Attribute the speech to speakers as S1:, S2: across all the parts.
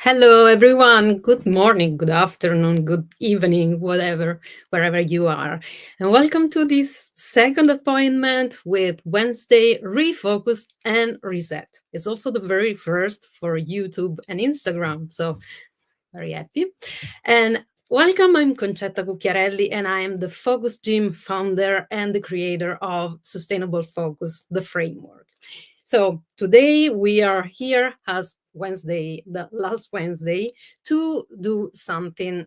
S1: Hello, everyone. Good morning, good afternoon, good evening, whatever, wherever you are. And welcome to this second appointment with Wednesday Refocus and Reset. It's also the very first for YouTube and Instagram. So, very happy. And welcome, I'm Concetta Cucchiarelli, and I am the Focus Gym founder and the creator of Sustainable Focus, the framework. So today we are here as Wednesday, the last Wednesday, to do something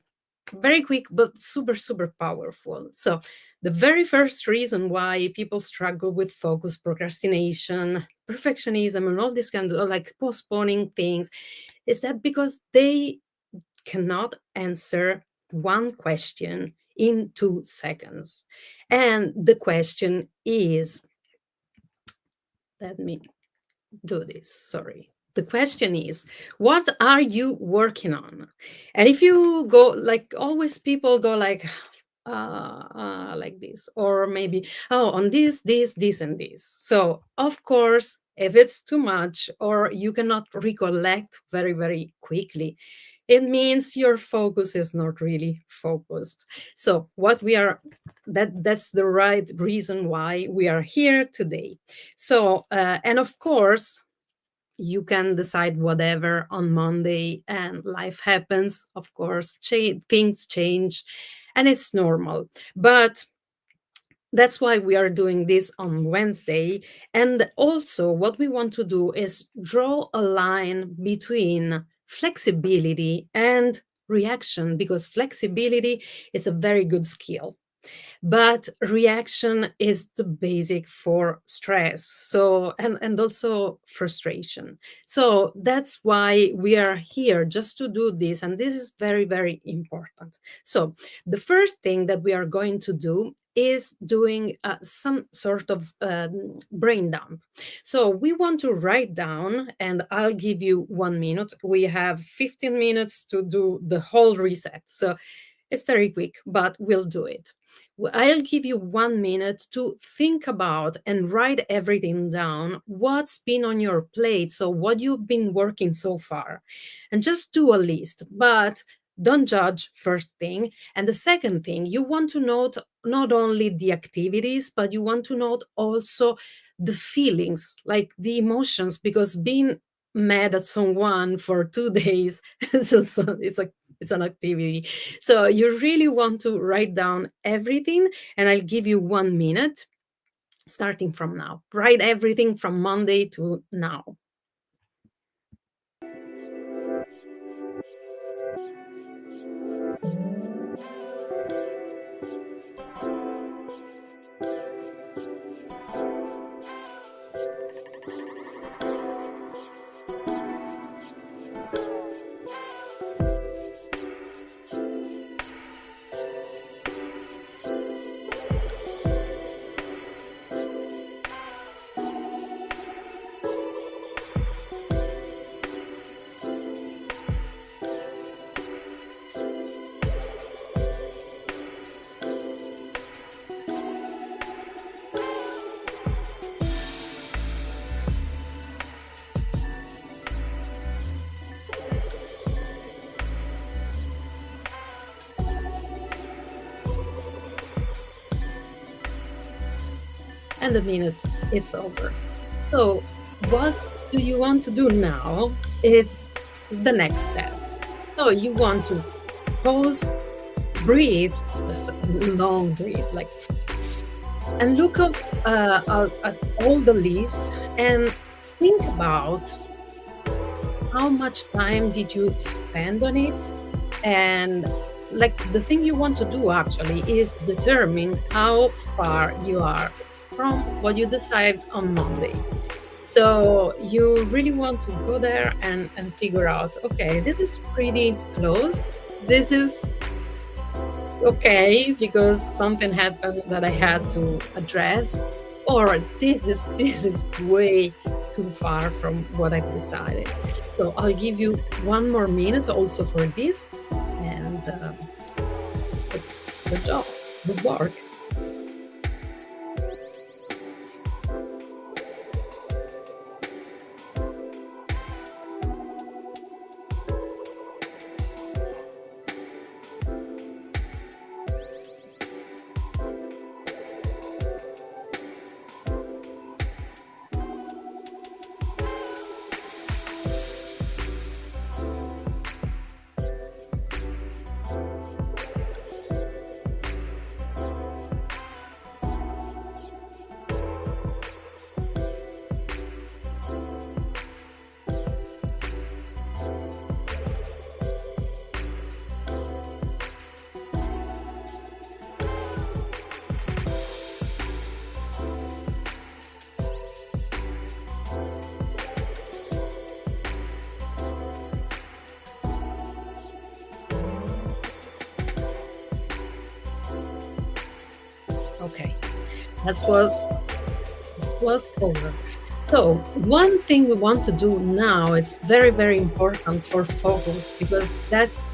S1: very quick but super, super powerful. So the very first reason why people struggle with focus, procrastination, perfectionism, and all this kind of like postponing things is that because they cannot answer one question in 2 seconds. And the question is, let me do this. Sorry. The question is, what are you working on? And if you go like always, people go like this, or maybe, oh, on this, and this. So, of course, if it's too much or you cannot recollect very, very quickly, it means your focus is not really focused. So what we are, that's the right reason why we are here today. So, and of course, you can decide whatever on Monday and life happens. Of course, things change and it's normal. But that's why we are doing this on Wednesday. And also, what we want to do is draw a line between flexibility and reaction, because flexibility is a very good skill. But reaction is the basic for stress, so and also frustration. So that's why we are here, just to do this, and this is very, very important. So the first thing that we are going to do is doing some sort of brain dump. So we want to write down, and I'll give you 1 minute. We have 15 minutes to do the whole reset. So it's very quick, but we'll do it. I'll give you 1 minute to think about and write everything down, what's been on your plate, so what you've been working so far, and just do a list. But don't judge, first thing. And the second thing, you want to note not only the activities, but you want to note also the feelings, like the emotions, because being mad at someone for 2 days it's an activity. So you really want to write down everything, and I'll give you 1 minute starting from now. Write everything from Monday to now. And the minute it's over. So what do you want to do now? It's the next step. So you want to pause, breathe, just a long breathe, like And look at all the list and think about how much time did you spend on it. And like the thing you want to do actually is determine how far you are from what you decide on Monday. So you really want to go there and figure out, okay, this is pretty close. This is okay because something happened that I had to address, or this is way too far from what I've decided. So I'll give you one more minute also for this, and good, good job, good work. Okay, that was over. So one thing we want to do now, it's very, very important for focus because that's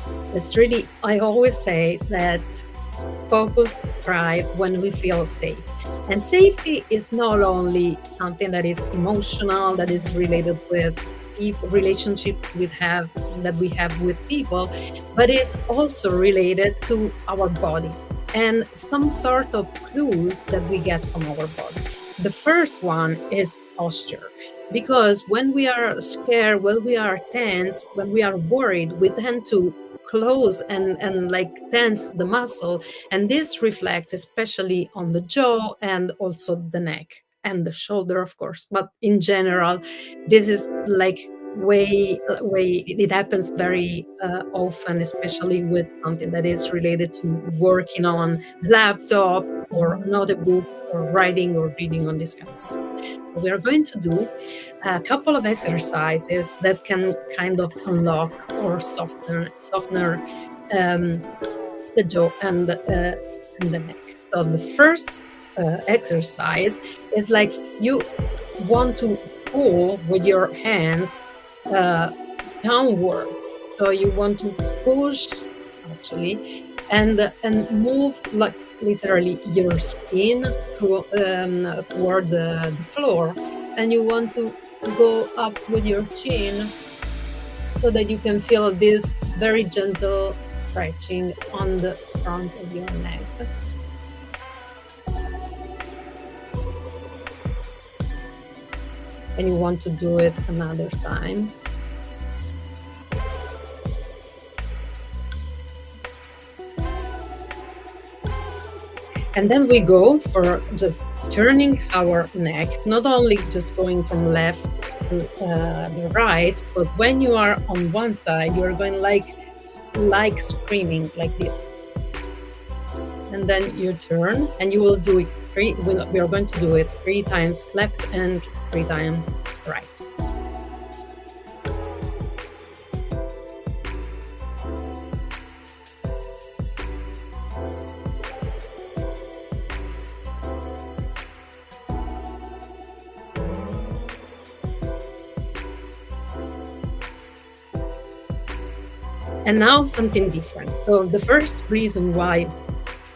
S1: really, I always say that focus thrive when we feel safe. And safety is not only something that is emotional, that is related with people, relationship we have with people, but is also related to our body and some sort of clues that we get from our body. The first one is posture. Because when we are scared, when we are tense, when we are worried, we tend to close and like tense the muscle, and this reflects especially on the jaw and also the neck and the shoulder, of course, but in general this is like way it happens very often, especially with something that is related to working on laptop or notebook or writing or reading on this kind of stuff. So we are going to do a couple of exercises that can kind of unlock or softener um, the jaw and the neck. So the first exercise is like you want to pull with your hands uh, downward. So you want to push actually and move like literally your skin through toward the floor, and you want to go up with your chin so that you can feel this very gentle stretching on the front of your neck. And you want to do it another time. And then we go for just turning our neck, not only just going from left to the right, but when you are on one side, you're going like screaming like this. And then you turn and you will do it we are going to do it 3 times left and 3 times right. And now something different. So the first reason why,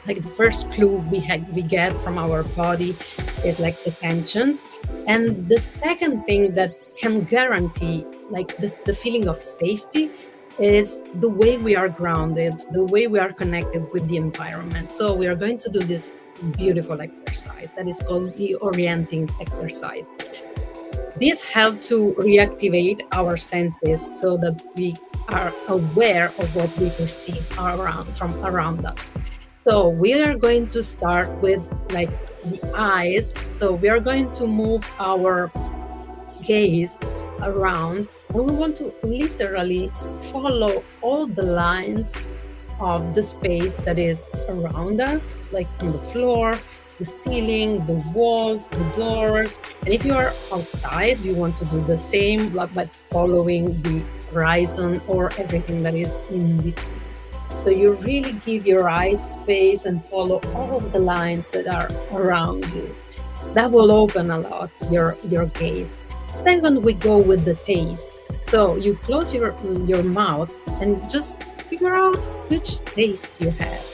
S1: like the first clue we get from our body is like the tensions. And the second thing that can guarantee like the feeling of safety is the way we are grounded, the way we are connected with the environment. So we are going to do this beautiful exercise that is called the orienting exercise. This helps to reactivate our senses so that we are aware of what we perceive from around us. So we are going to start with like the eyes. So we are going to move our gaze around, and we want to literally follow all the lines of the space that is around us, like on the floor, the ceiling, the walls, the doors. And if you are outside, you want to do the same, but following the horizon or everything that is in between. So you really give your eyes space and follow all of the lines that are around you. That will open a lot your gaze. Second, we go with the taste. So you close your mouth and just figure out which taste you have.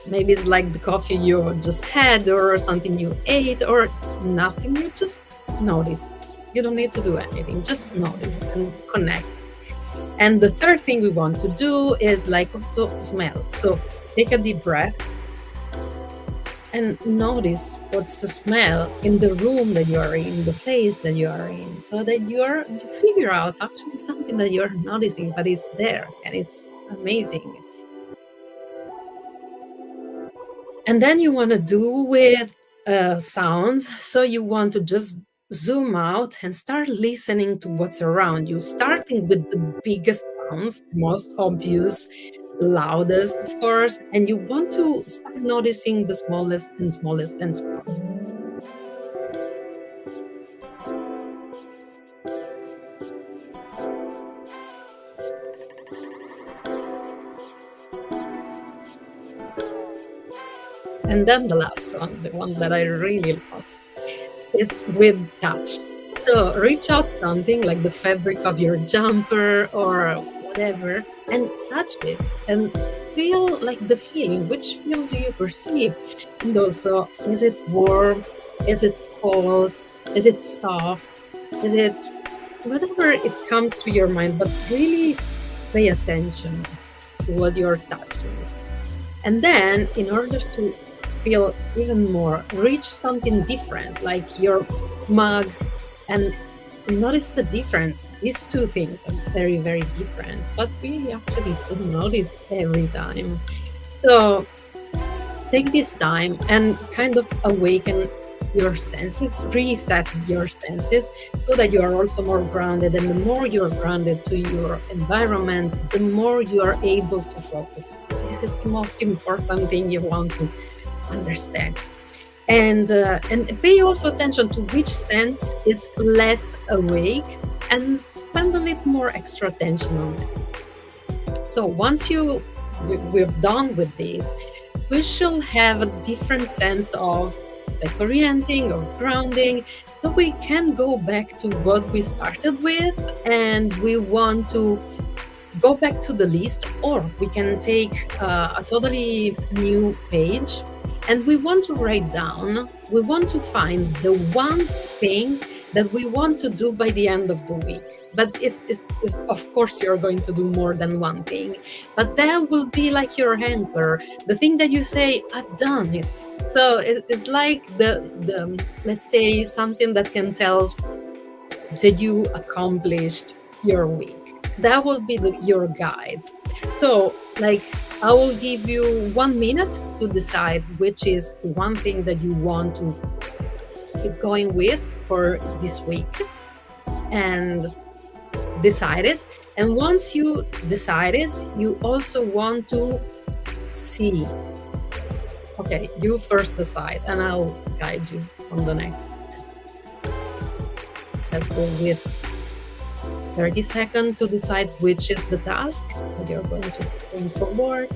S1: Maybe it's like the coffee you just had, or something you ate, or nothing. You just notice. You don't need to do anything. Just notice and connect. And the third thing we want to do is like also smell. So take a deep breath and notice what's the smell in the room that you are in, the place that you are in, so that you figure out actually something that you're noticing, but it's there and it's amazing. And then you want to do with sounds. So you want to just zoom out and start listening to what's around you, starting with the biggest sounds, the most obvious, loudest, of course. And you want to start noticing the smallest and smallest and smallest. And then the last one, the one that I really love, is with touch. So reach out something like the fabric of your jumper or whatever and touch it and feel like the feeling. Which feel do you perceive? And also, is it warm? Is it cold? Is it soft? Is it whatever it comes to your mind? But really pay attention to what you're touching. And then, in order to feel even more, reach something different, like your mug, and notice the difference. These two things are very, very different, but we actually don't notice every time. So take this time and kind of awaken your senses, reset your senses, so that you are also more grounded. And the more you're grounded to your environment, the more you are able to focus. This is the most important thing you want to understand. And pay also attention to which sense is less awake, and spend a little more extra attention on that. So once we're done with this, we shall have a different sense of like orienting or grounding, so we can go back to what we started with, and we want to go back to the list, or we can take a totally new page, and we want to write down, we want to find the one thing that we want to do by the end of the week. But it's of course, you're going to do more than one thing, but that will be like your anchor, the thing that you say, I've done it. So it's like the let's say something that can tell that you accomplished your week. That will be your guide. So like, I will give you 1 minute to decide which is the one thing that you want to keep going with for this week, and decide it. And once you decide it, you also want to see. Okay, you first decide, and I'll guide you on the next. Let's go with 30 seconds to decide which is the task that you're going to bring forward.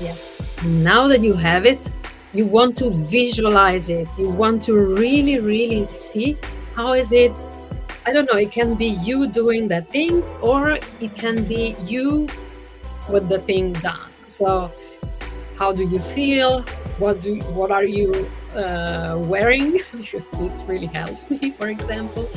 S1: Yes, now that you have it, you want to visualize it. You want to really, really see how is it. I don't know, it can be you doing that thing, or it can be you with the thing done. So how do you feel? What are you wearing? Because this really helps me, for example.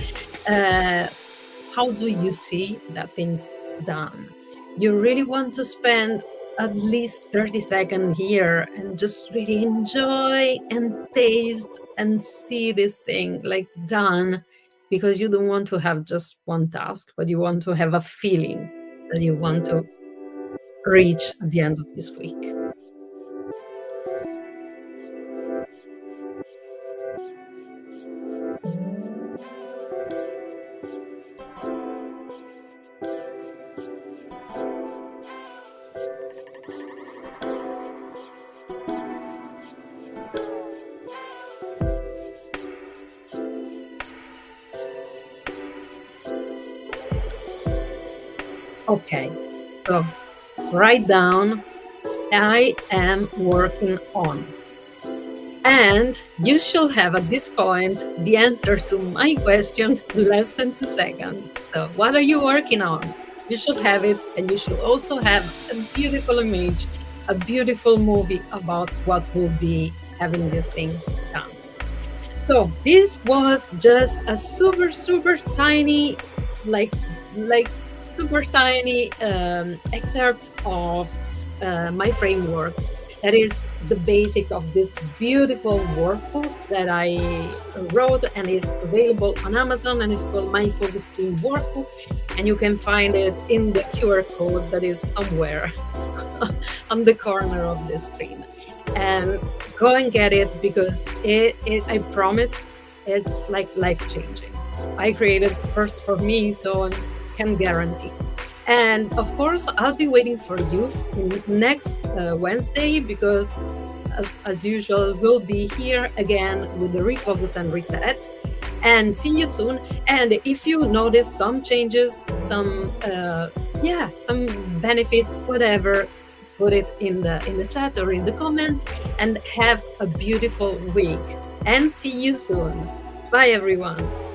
S1: How do you see that thing's done? You really want to spend at least 30 seconds here and just really enjoy and taste and see this thing like done, because you don't want to have just one task, but you want to have a feeling that you want to reach at the end of this week. Okay, so write down I am working on. And you should have at this point the answer to my question in less than 2 seconds. So, what are you working on? You should have it, and you should also have a beautiful image, a beautiful movie about what will be having this thing done. So, this was just a super, super tiny, like, like super tiny excerpt of my framework, that is the basic of this beautiful workbook that I wrote and is available on Amazon, and it's called My Focus Team Workbook. And you can find it in the QR code that is somewhere on the corner of the screen. And go and get it, because I promise it's like life changing. I created first for me, so I can guarantee. And of course, I'll be waiting for you next Wednesday, because as usual, we'll be here again with the Refocus and Reset. And see you soon. And if you notice some changes, some benefits, whatever, put it in the chat or in the comment. And have a beautiful week. And see you soon. Bye, everyone.